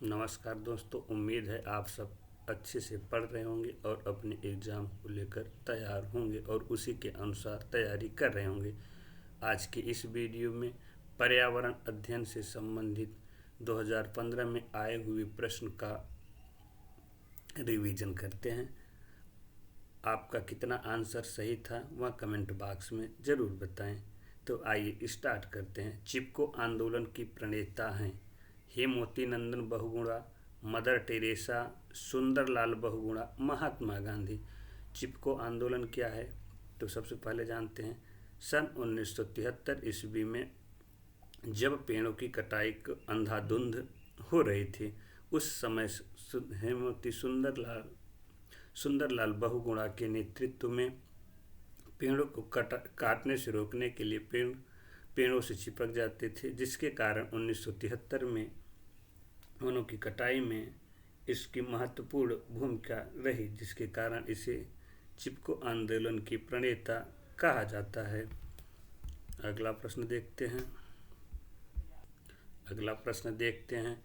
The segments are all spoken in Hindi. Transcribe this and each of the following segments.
नमस्कार दोस्तों, उम्मीद है आप सब अच्छे से पढ़ रहे होंगे और अपने एग्ज़ाम को लेकर तैयार होंगे और उसी के अनुसार तैयारी कर रहे होंगे। आज के इस वीडियो में पर्यावरण अध्ययन से संबंधित 2015 में आए हुए प्रश्न का रिवीजन करते हैं। आपका कितना आंसर सही था वह कमेंट बॉक्स में ज़रूर बताएं। तो आइए स्टार्ट करते हैं। चिपको आंदोलन की प्रणेता हैं हेमवती नंदन बहुगुणा, मदर टेरेसा, सुंदरलाल बहुगुणा, महात्मा गांधी। चिपको आंदोलन क्या है? तो सबसे पहले जानते हैं। सन 1973 ईस्वी में जब पेड़ों की कटाई अंधाधुंध हो रही थी, उस समय हेमवती सुंदरलाल बहुगुणा के नेतृत्व में पेड़ों को काटने से रोकने के लिए पेड़ों से चिपक जाते थे, जिसके कारण 1973 में वनों की कटाई में इसकी महत्वपूर्ण भूमिका रही, जिसके कारण इसे चिपको आंदोलन की प्रणेता कहा जाता है। अगला प्रश्न देखते हैं।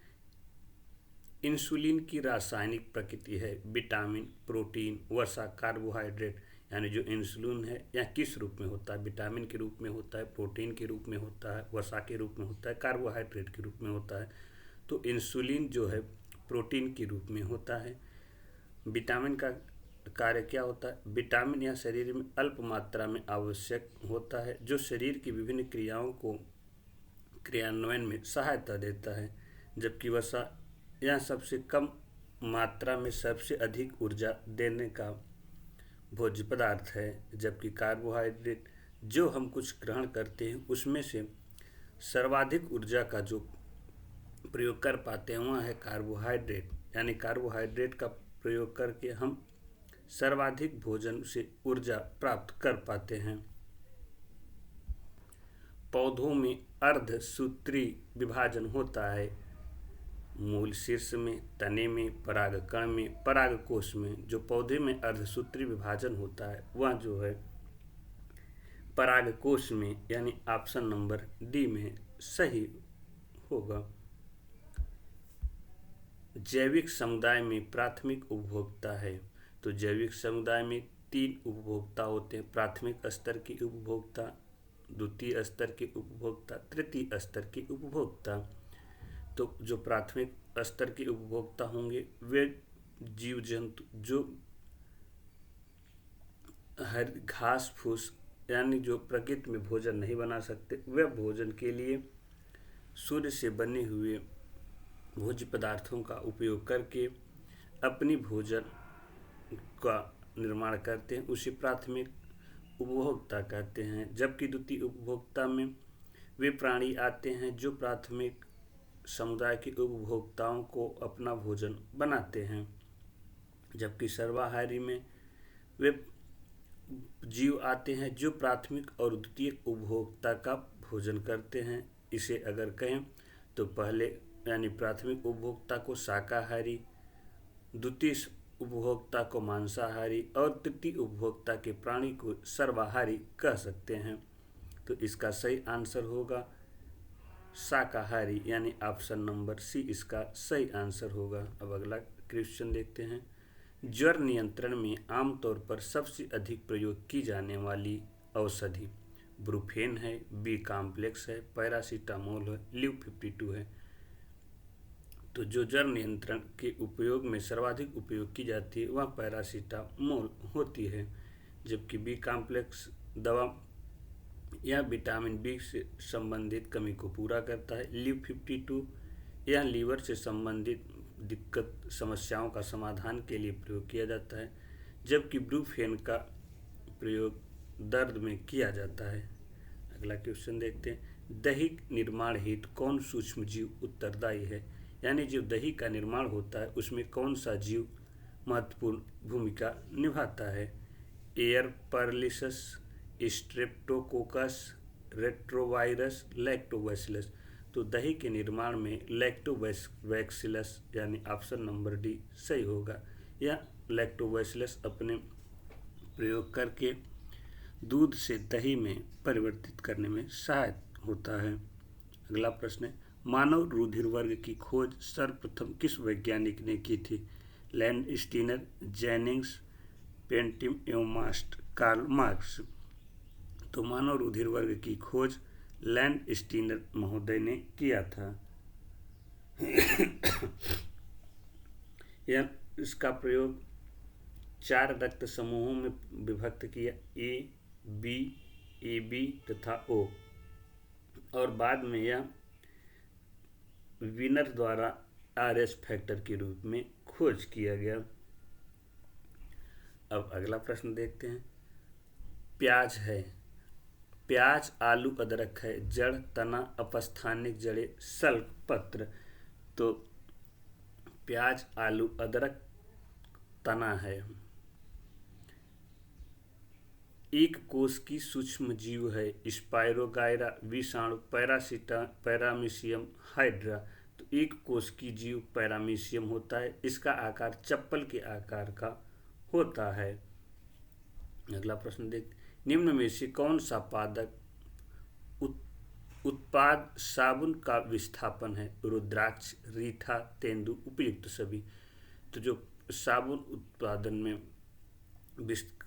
इंसुलिन की रासायनिक प्रकृति है विटामिन, प्रोटीन, वसा, कार्बोहाइड्रेट। यानी जो इंसुलिन है यह किस रूप में होता है? विटामिन के रूप में होता है, प्रोटीन के रूप में होता है, वसा के रूप में होता है, कार्बोहाइड्रेट के रूप में होता है। तो इंसुलिन जो है प्रोटीन के रूप में होता है। विटामिन का कार्य क्या होता है? विटामिन यह शरीर में अल्प मात्रा में आवश्यक होता है, जो शरीर की विभिन्न क्रियाओं को क्रियान्वयन में सहायता देता है। जबकि वसा यह सबसे कम मात्रा में सबसे अधिक ऊर्जा देने का भोज्य पदार्थ है। जबकि कार्बोहाइड्रेट जो हम कुछ ग्रहण करते हैं उसमें से सर्वाधिक ऊर्जा का जो प्रयोग कर पाते हैं वह है कार्बोहाइड्रेट। यानी कार्बोहाइड्रेट का प्रयोग करके हम सर्वाधिक भोजन से ऊर्जा प्राप्त कर पाते हैं। पौधों में अर्धसूत्री विभाजन होता है। मूल शीर्ष में, तने में, परागकण में, परागकोश में। जो पौधे में अर्धसूत्री विभाजन होता है वह जो है परागकोश में, यानी ऑप्शन नंबर डी में सही होगा। जैविक समुदाय में प्राथमिक उपभोक्ता है। तो जैविक समुदाय में 3 उपभोक्ता होते हैं। प्राथमिक स्तर के उपभोक्ता, द्वितीय स्तर के उपभोक्ता, तृतीय स्तर के उपभोक्ता। तो जो प्राथमिक स्तर के उपभोक्ता होंगे वे जीव जंतु जो हर घास फूस यानी जो प्रकृति में भोजन नहीं बना सकते, वे भोजन के लिए सूर्य से बने हुए भोज्य पदार्थों का उपयोग करके अपनी भोजन का निर्माण करते हैं, उसे प्राथमिक उपभोक्ता कहते हैं। जबकि द्वितीय उपभोक्ता में वे प्राणी आते हैं जो प्राथमिक समुदाय के उपभोक्ताओं को अपना भोजन बनाते हैं। जबकि सर्वाहारी में वे जीव आते हैं जो प्राथमिक और द्वितीय उपभोक्ता का भोजन करते हैं। इसे अगर कहें तो पहले यानी प्राथमिक उपभोक्ता को शाकाहारी, द्वितीय उपभोक्ता को मांसाहारी और तृतीय उपभोक्ता के प्राणी को सर्वाहारी कह सकते हैं। तो इसका सही आंसर होगा शाकाहारी, यानी ऑप्शन नंबर सी इसका सही आंसर होगा। अब अगला क्वेश्चन देखते हैं। ज्वर नियंत्रण में आमतौर पर सबसे अधिक प्रयोग की जाने वाली औषधि ब्रुफेन है, बी कॉम्प्लेक्स है, पैरासीटामोल है, ल्यू 52 है। तो जो ज्वर नियंत्रण के उपयोग में सर्वाधिक उपयोग की जाती है वह पैरासीटामोल होती है। जबकि बी कॉम्प्लेक्स दवा यह विटामिन बी से संबंधित कमी को पूरा करता है। ल्यू 52 यह लीवर से संबंधित दिक्कत समस्याओं का समाधान के लिए प्रयोग किया जाता है। जबकि ब्रूफेन का प्रयोग दर्द में किया जाता है। अगला क्वेश्चन देखते हैं। दही निर्माण हेतु कौन सूक्ष्म जीव उत्तरदायी है? यानी जो दही का निर्माण होता है उसमें कौन सा जीव महत्वपूर्ण भूमिका निभाता है? एयर परलिसस, स्ट्रेप्टोकोकस, रेट्रोवायरस, लैक्टोबैसिलस। तो दही के निर्माण में लैक्टोबैसिलस यानी ऑप्शन नंबर डी सही होगा। यह लैक्टोबैसिलस अपने प्रयोग करके दूध से दही में परिवर्तित करने में सहायक होता है। अगला प्रश्न है। मानव रुधिर वर्ग की खोज सर्वप्रथम किस वैज्ञानिक ने की थी? लैंड स्टीनर, जेनिंग्स, पेंटिम एवं कार्ल मार्क्स। तो मानव रुधिर वर्ग की खोज लैंड स्टीनर महोदय ने किया था। यह इसका प्रयोग 4 रक्त समूहों में विभक्त किया, ए, बी, ए बी तथा ओ, और बाद में यह विनर द्वारा आरएस फैक्टर के रूप में खोज किया गया। अब अगला प्रश्न देखते हैं। प्याज है, प्याज, आलू, अदरक है, जड़, तना, अपस्थानिक जड़ें, सल्क, पत्र। तो प्याज, आलू, अदरक, तना है। एक कोश की सूक्ष्म जीव है, स्पाइरोगायरा, विषाणु, पैरामीशियम, हाइड्रा। तो एक कोश की जीव पैरामीशियम होता है, इसका आकार चप्पल के आकार का होता है। अगला प्रश्न देखते, निम्न में से कौन सा उत्पाद साबुन का विस्थापन है? रुद्राक्ष, रीठा, तेंदु, उपयुक्त सभी। तो जो साबुन उत्पादन में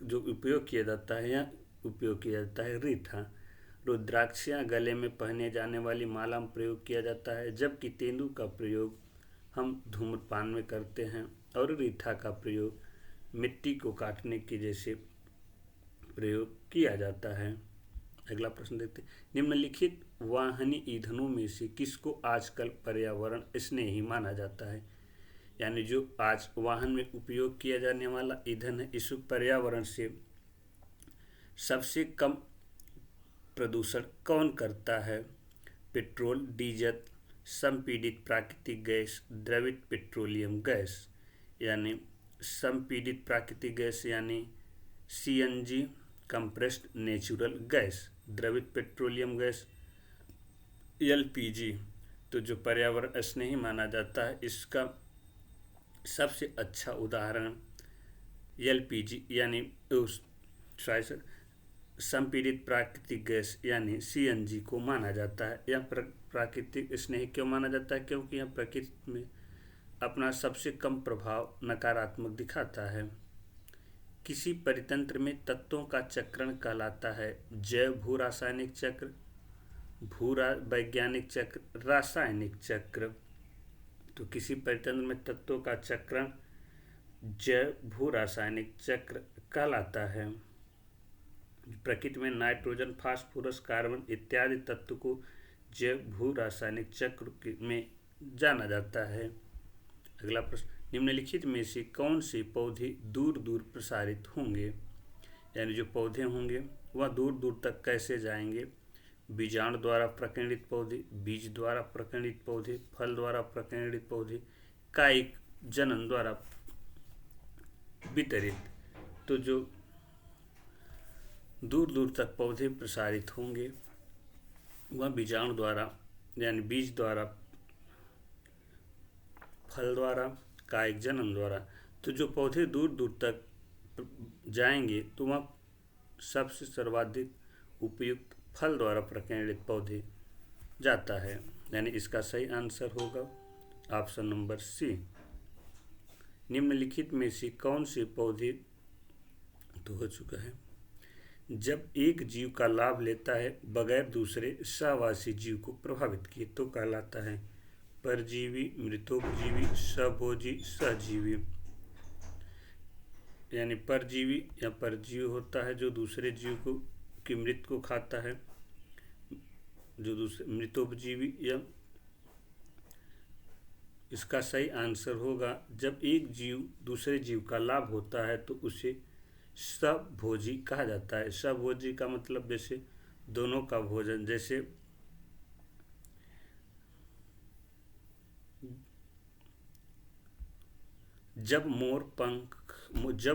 जो उपयोग किया जाता है या उपयोग किया जाता है रीठा। रुद्राक्षियाँ गले में पहने जाने वाली माला में प्रयोग किया जाता है, जबकि तेंदु का प्रयोग हम धूम्रपान में करते हैं और रीठा का प्रयोग मिट्टी को काटने के जैसे प्रयोग किया जाता है। अगला प्रश्न देखते हैं। निम्नलिखित वाहनी ईंधनों में से किसको आजकल पर्यावरण स्नेही माना जाता है? यानी जो आज वाहन में उपयोग किया जाने वाला ईंधन है, इस पर्यावरण से सबसे कम प्रदूषण कौन करता है? पेट्रोल, डीजल, संपीड़ित प्राकृतिक गैस, द्रवित पेट्रोलियम गैस। यानी संपीड़ित प्राकृतिक गैस यानी सीएनजी, कंप्रेस्ड नेचुरल गैस, द्रवित पेट्रोलियम गैस एलपीजी। तो जो पर्यावरण स्नेही माना जाता है, इसका सबसे अच्छा उदाहरण एलपीजी यानी संपीड़ित प्राकृतिक गैस यानी सीएनजी को माना जाता है। यह प्राकृतिक स्नेही क्यों माना जाता है? क्योंकि यह प्रकृति में अपना सबसे कम प्रभाव नकारात्मक दिखाता है। किसी परितंत्र में तत्वों का चक्रण कहलाता है? जैव भू रासायनिक चक्र, भू वैज्ञानिक चक्र, रासायनिक चक्र। तो किसी परितंत्र में तत्वों का चक्रण जैव भू रासायनिक चक्र कहलाता है। प्रकृति में नाइट्रोजन, फास्फोरस, कार्बन इत्यादि तत्व को जैव भू रासायनिक चक्र में जाना जाता है। अगला प्रश्न, निम्नलिखित में से कौन से पौधे दूर दूर प्रसारित होंगे? यानी जो पौधे होंगे वह दूर दूर तक कैसे जाएंगे? बीजाणु द्वारा प्रकीर्णित पौधे, बीज द्वारा प्रकीर्णित पौधे, फल द्वारा प्रकीर्णित पौधे, कायिक जनन द्वारा वितरित। तो जो दूर दूर तक पौधे प्रसारित होंगे वह बीजाणु द्वारा यानी बीज द्वारा, फल द्वारा, कायिक जनन द्वारा। तो जो पौधे दूर दूर तक जाएंगे तो वह सबसे सर्वाधिक उपयुक्त फल द्वारा प्रकीर्णित पौधे जाता है। यानी इसका सही आंसर होगा ऑप्शन नंबर सी। निम्नलिखित में से कौन से पौधे तो हो चुका है जब एक जीव का लाभ लेता है बगैर दूसरे सहवासी जीव को प्रभावित किए तो कहलाता है? परजीवी, मृतोपजीवी, सभोजी, सहजीवी। यानी परजीवी या परजीवी होता है जो दूसरे जीव को की मृत को खाता है, जो दूसरे मृतोपजीवी। या इसका सही आंसर होगा जब एक जीव दूसरे जीव का लाभ होता है तो उसे सभोजी कहा जाता है। सभोजी का मतलब जैसे दोनों का भोजन, जैसे जब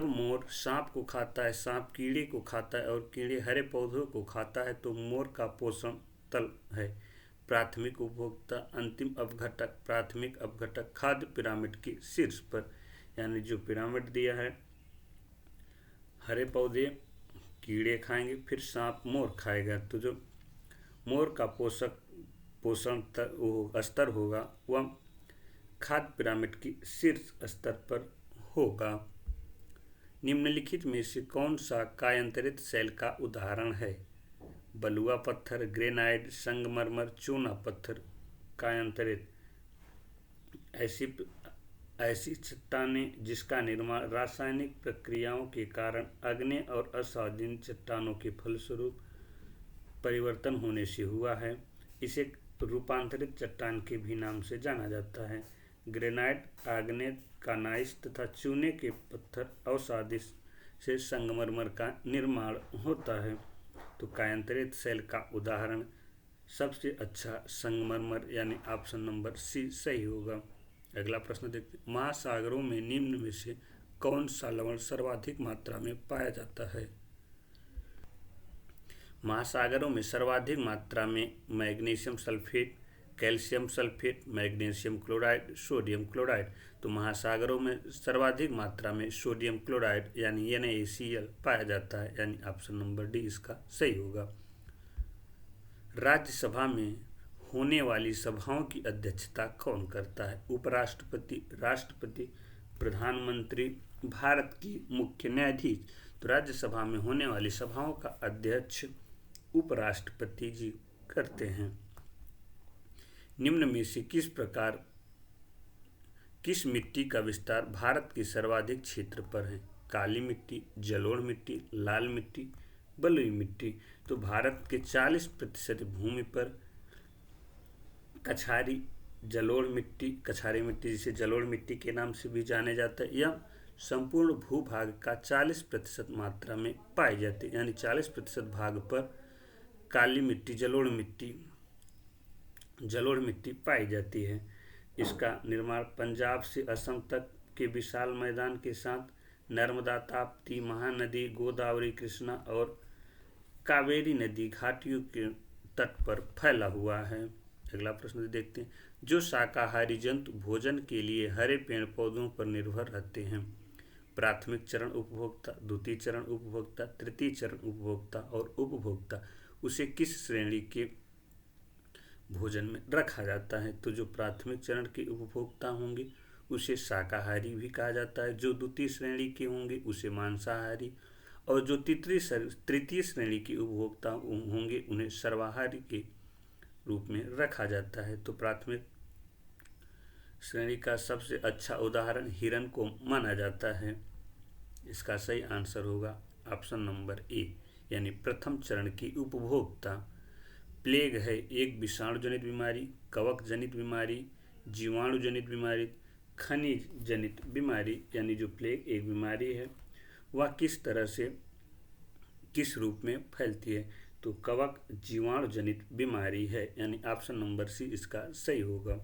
मोर सांप को खाता है, सांप कीड़े को खाता है और कीड़े हरे पौधों को खाता है तो मोर का पोषण तल है। प्राथमिक उपभोक्ता, अंतिम अपघटक, प्राथमिक अपघटक खाद्य पिरामिड के शीर्ष पर। यानी जो पिरामिड दिया है, हरे पौधे कीड़े खाएंगे, फिर सांप मोर खाएगा। तो जो मोर का पोषण स्तर होगा वह खाद्य पिरामिड की शीर्ष स्तर पर होगा। निम्नलिखित में से कौन सा कायांतरित शैल का उदाहरण है? बलुआ पत्थर, ग्रेनाइट, संगमरमर, चूना पत्थर। कायांतरित ऐसी चट्टानें जिसका निर्माण रासायनिक प्रक्रियाओं के कारण आग्नेय और असाधारण चट्टानों के फलस्वरूप परिवर्तन होने से हुआ है, इसे रूपांतरित चट्टान के भी नाम से जाना जाता है। ग्रेनाइट आग्नेय कानाइस तथा चूने के पत्थर अवसादी से संगमरमर का निर्माण होता है। तो कायांतरित शैल का उदाहरण सबसे अच्छा संगमरमर यानी ऑप्शन नंबर सी सही होगा। अगला प्रश्न देखते हैं, महासागरों में निम्न में से कौन सा लवण सर्वाधिक मात्रा में पाया जाता है? महासागरों में सर्वाधिक मात्रा में magnesium sulphate, calcium sulphate, magnesium chloride, sodium chloride. तो महासागरों में सर्वाधिक मात्रा में सोडियम क्लोराइड यानी NaCl पाया जाता है, यानी ऑप्शन नंबर डी इसका सही होगा। राज्यसभा में होने वाली सभाओं की अध्यक्षता कौन करता है? उपराष्ट्रपति, राष्ट्रपति, प्रधानमंत्री, भारत की मुख्य न्यायाधीश। तो राज्यसभा में होने वाली सभाओं का अध्यक्ष उपराष्ट्रपति जी करते हैं। निम्न में से किस मिट्टी का विस्तार भारत के सर्वाधिक क्षेत्र पर है? काली मिट्टी, जलोढ़ मिट्टी, लाल मिट्टी, बलुई मिट्टी। तो भारत के 40% भूमि पर कछारी मिट्टी जिसे जलोढ़ मिट्टी के नाम से भी जाने जाता है, यह संपूर्ण भूभाग का 40% मात्रा में पाई जाती है, यानी 40% भाग पर काली मिट्टी जलोढ़ मिट्टी पाई जाती है। इसका निर्माण पंजाब से असम तक के विशाल मैदान के साथ नर्मदा, ताप्ती, महानदी, गोदावरी, कृष्णा और कावेरी नदी घाटियों के तट पर फैला हुआ है। अगला प्रश्न देखते हैं, जो शाकाहारी जंतु भोजन के लिए हरे पेड़ पौधों पर निर्भर रहते हैं? प्राथमिक चरण उपभोक्ता, द्वितीय चरण उपभोक्ता, तृतीय चरण उपभोक्ता और उपभोक्ता, उसे किस श्रेणी के भोजन में रखा जाता है? तो जो प्राथमिक चरण के उपभोक्ता होंगे उसे शाकाहारी भी कहा जाता है, जो द्वितीय श्रेणी के होंगे उसे मांसाहारी, और जो तृतीय श्रेणी के उपभोक्ता होंगे उन्हें सर्वाहारी के रूप में रखा जाता है। तो प्राथमिक श्रेणी का सबसे अच्छा उदाहरण हिरण को माना जाता है। इसका सही आंसर होगा ऑप्शन नंबर ए, यानी प्रथम चरण की उपभोक्ता। प्लेग है एक विषाणु जनित बीमारी, कवक जनित बीमारी, जीवाणु जनित बीमारी, खनिज जनित बीमारी। यानी जो प्लेग एक बीमारी है वह किस तरह से किस रूप में फैलती है? तो कवक जीवाणु जनित बीमारी है, यानी ऑप्शन नंबर सी इसका सही होगा।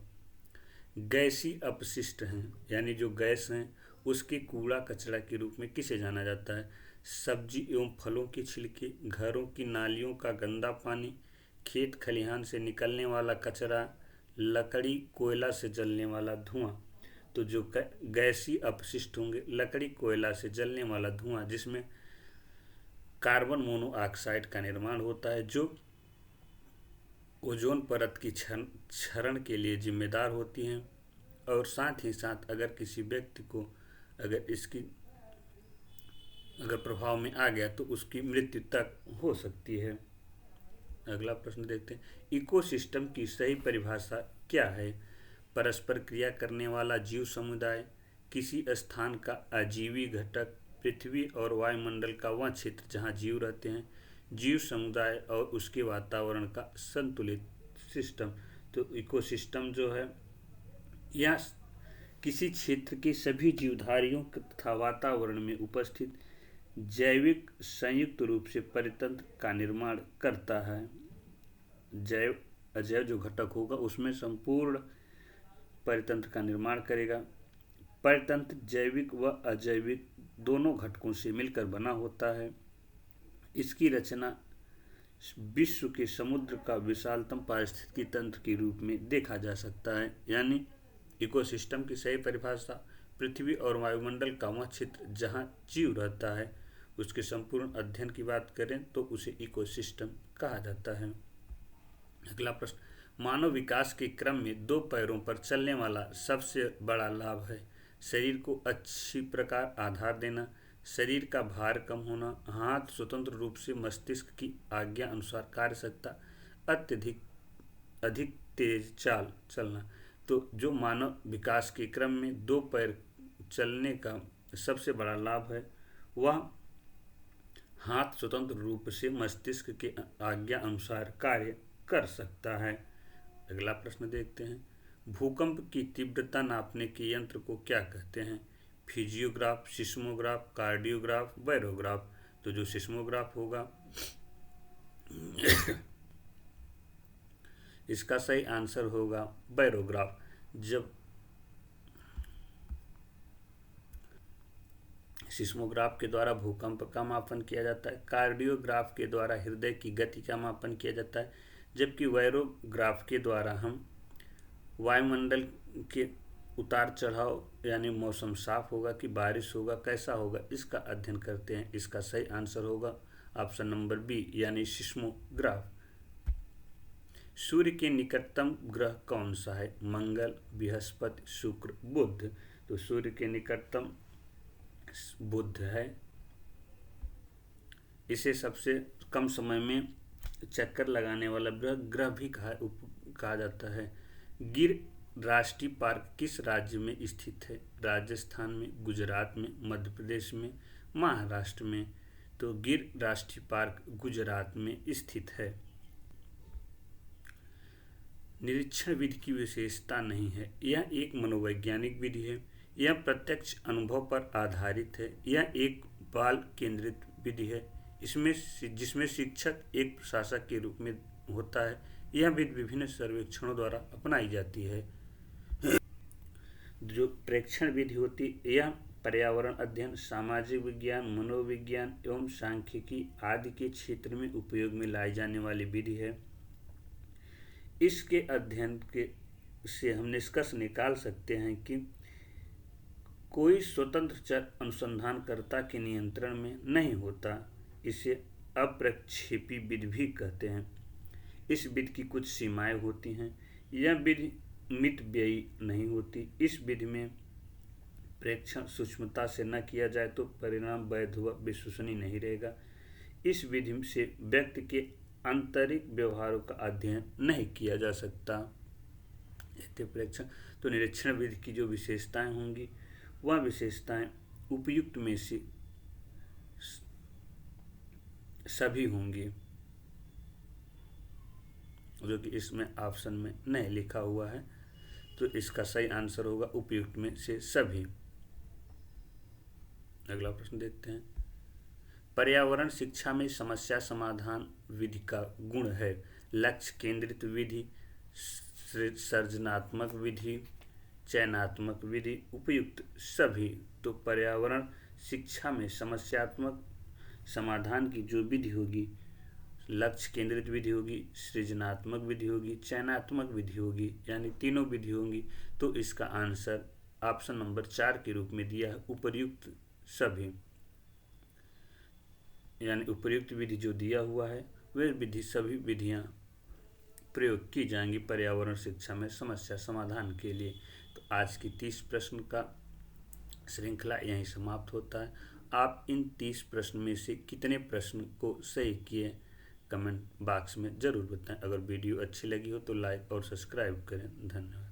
गैसीय अपशिष्ट हैं, यानी जो गैस हैं उसके कूड़ा कचरा के रूप में किसे जाना जाता है? सब्जी एवं फलों के छिलके, घरों की नालियों का गंदा पानी, खेत खलिहान से निकलने वाला कचरा, लकड़ी कोयला से जलने वाला धुआं। तो जो गैसीय अपशिष्ट होंगे लकड़ी कोयला से जलने वाला धुआं, जिसमें कार्बन मोनोऑक्साइड का निर्माण होता है, जो ओजोन परत की क्षरण के लिए जिम्मेदार होती हैं, और साथ ही साथ अगर किसी व्यक्ति को अगर प्रभाव में आ गया तो उसकी मृत्यु तक हो सकती है। अगला प्रश्न देखते हैं, इकोसिस्टम की सही परिभाषा क्या है? परस्पर क्रिया करने वाला जीव समुदाय, किसी स्थान का अजीवी घटक, पृथ्वी और वायुमंडल का वह क्षेत्र जहाँ जीव रहते हैं, जीव समुदाय और उसके वातावरण का संतुलित सिस्टम। तो इकोसिस्टम जो है यह किसी क्षेत्र के सभी जीवधारियों तथा वातावरण में उपस्थित जैविक संयुक्त रूप से परितंत्र का निर्माण करता है। जैव अजैव जो घटक होगा उसमें संपूर्ण परितंत्र का निर्माण करेगा। परितंत्र जैविक व अजैविक दोनों घटकों से मिलकर बना होता है। इसकी रचना विश्व के समुद्र का विशालतम पारिस्थितिकी तंत्र के रूप में देखा जा सकता है। यानी इकोसिस्टम की सही परिभाषा पृथ्वी और वायुमंडल का वह क्षेत्र जहाँ जीव रहता है उसके संपूर्ण अध्ययन की बात करें तो उसे इकोसिस्टम कहा जाता है। अगला प्रश्न, मानव विकास के क्रम में दो पैरों पर चलने वाला सबसे बड़ा लाभ है शरीर को अच्छी प्रकार आधार देना, शरीर का भार कम होना, हाथ स्वतंत्र रूप से मस्तिष्क की आज्ञा अनुसार कार्य सकता, अत्यधिक अधिक तेज चाल चलना। तो जो मानव विकास के क्रम में दो पैर चलने का सबसे बड़ा लाभ है वह हाथ स्वतंत्र रूप से मस्तिष्क के आज्ञा अनुसार कार्य कर सकता है। अगला प्रश्न देखते हैं, भूकंप की तीव्रता नापने के यंत्र को क्या कहते हैं? फिजियोग्राफ, सिस्मोग्राफ, कार्डियोग्राफ, बैरोग्राफ। तो जो सिस्मोग्राफ होगा इसका सही आंसर होगा बैरोग्राफ। जब सिस्मोग्राफ के द्वारा भूकंप का मापन किया जाता है, कार्डियोग्राफ के द्वारा हृदय की गति का मापन किया जाता है, जबकि बैरोग्राफ के द्वारा हम वायुमंडल के उतार चढ़ाव यानी मौसम साफ होगा कि बारिश होगा, कैसा होगा, इसका अध्ययन करते हैं। इसका सही आंसर होगा ऑप्शन नंबर बी यानी सिस्मोग्राफ। सूर्य के निकटतम ग्रह कौन सा है? मंगल, बृहस्पति, शुक्र, बुध। तो सूर्य के निकटतम बुध है। इसे सबसे कम समय में चक्कर लगाने वाला ग्रह भी कहा जाता है। गिर राष्ट्रीय पार्क किस राज्य में स्थित है? राजस्थान में, गुजरात में, मध्य प्रदेश में, महाराष्ट्र में। तो गिर राष्ट्रीय पार्क गुजरात में स्थित है। निरीक्षण विधि की विशेषता नहीं है। यह एक मनोवैज्ञानिक विधि है। यह प्रत्यक्ष अनुभव पर आधारित है। यह एक बाल केंद्रित विधि है। जिसमें शिक्षक एक प्रशासक के रूप में होता है। यह विधि विभिन्न सर्वेक्षणों द्वारा अपनाई जाती है। जो प्रेक्षण विधि होती है यह पर्यावरण अध्ययन, सामाजिक विज्ञान, मनोविज्ञान एवं सांख्यिकी आदि के क्षेत्र में उपयोग में लाई जाने वाली विधि है। इसके अध्ययन से हम निष्कर्ष निकाल सकते हैं कि कोई स्वतंत्र चर अनुसंधानकर्ता के नियंत्रण में नहीं होता। इसे अप्रक्षेपी विधि भी कहते हैं। इस विधि की कुछ सीमाएं होती हैं। यह विधि मितव्ययी नहीं होती। इस विधि में प्रेक्षण सूक्ष्मता से न किया जाए तो परिणाम वैध व विश्वसनीय नहीं रहेगा। इस विधि से व्यक्ति के आंतरिक व्यवहारों का अध्ययन नहीं किया जा सकता। प्रेक्षण तो निरीक्षण विधि की जो विशेषताएं होंगी वह विशेषताएं उपयुक्त में से सभी होंगी, जो कि इसमें ऑप्शन में नहीं लिखा हुआ है। तो इसका सही आंसर होगा उपयुक्त में से सभी। अगला प्रश्न देखते हैं, पर्यावरण शिक्षा में समस्या समाधान विधि का गुण है? लक्ष्य केंद्रित विधि, सृजनात्मक विधि, चयनात्मक विधि, उपयुक्त सभी। तो पर्यावरण शिक्षा में समस्यात्मक समाधान की जो विधि होगी, लक्ष्य केंद्रित विधि होगी, सृजनात्मक विधि होगी, चयनात्मक विधि होगी, यानी तीनों विधि होंगी। तो इसका आंसर ऑप्शन नंबर 4 के रूप में दिया है उपर्युक्त सभी। यानी उपर्युक्त विधि जो दिया हुआ है वह विधि सभी विधियां प्रयोग की जाएंगी पर्यावरण शिक्षा में समस्या समाधान के लिए। तो आज की 30 प्रश्न का श्रृंखला यहीं समाप्त होता है। आप इन 30 प्रश्न में से कितने प्रश्न को सही किए कमेंट बॉक्स में ज़रूर बताएं। अगर वीडियो अच्छी लगी हो तो लाइक और सब्सक्राइब करें। धन्यवाद।